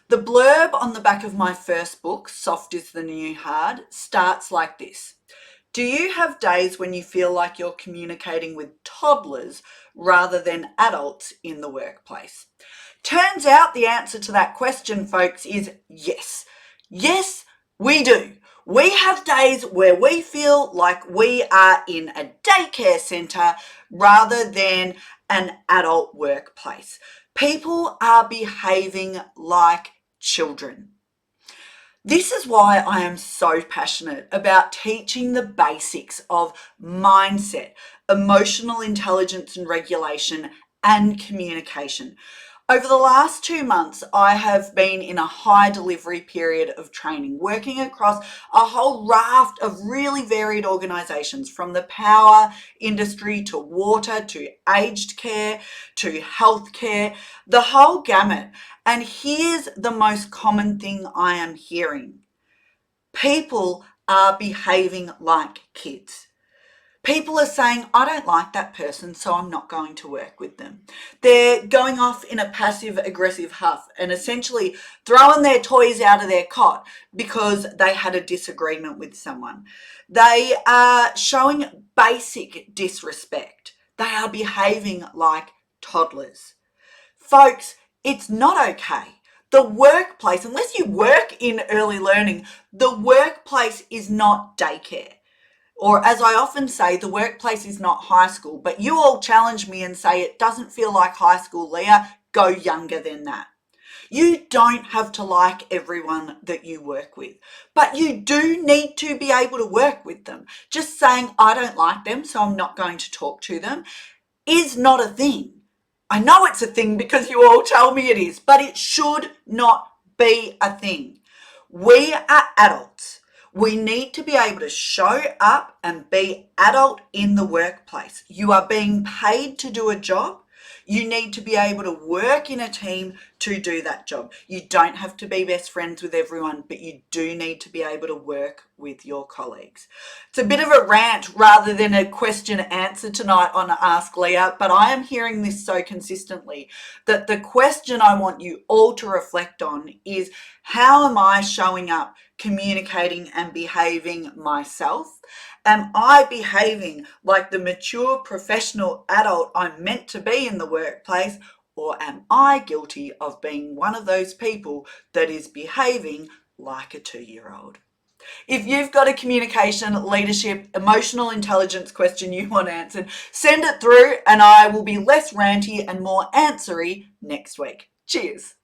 The blurb on the back of my first book, Soft is the New Hard, starts like this. Do you have days when you feel like you're communicating with toddlers rather than adults in the workplace? Turns out the answer to that question, folks, is yes. Yes, we do. We have days where we feel like we are in a daycare centre rather than an adult workplace. People are behaving like children. This is why I am so passionate about teaching the basics of mindset, emotional intelligence and regulation, and communication. Over the last 2 months, I have been in a high delivery period of training, working across a whole raft of really varied organisations, from the power industry to water to aged care to healthcare, the whole gamut. And here's the most common thing I am hearing. People are behaving like kids. People are saying, I don't like that person, so I'm not going to work with them. They're going off in a passive aggressive huff and essentially throwing their toys out of their cot because they had a disagreement with someone. They are showing basic disrespect. They are behaving like toddlers. Folks, it's not okay. The workplace, unless you work in early learning, the workplace is not daycare. Or as I often say, the workplace is not high school, but you all challenge me and say it doesn't feel like high school, Leah. Go younger than that. You don't have to like everyone that you work with, but you do need to be able to work with them. Just saying, I don't like them, so I'm not going to talk to them, is not a thing. I know it's a thing because you all tell me it is, but it should not be a thing. We are adults. We need to be able to show up and be adult in the workplace. You are being paid to do a job. You need to be able to work in a team to do that job. You don't have to be best friends with everyone, but you do need to be able to work with your colleagues. It's a bit of a rant rather than a question answer tonight on Ask Leah, but I am hearing this so consistently that the question I want you all to reflect on is, how am I showing up, communicating and behaving myself? Am I behaving like the mature professional adult I'm meant to be in the workplace, or am I guilty of being one of those people that is behaving like a 2-year-old? If you've got a communication, leadership, emotional intelligence question you want answered, send it through and I will be less ranty and more answery next week. Cheers.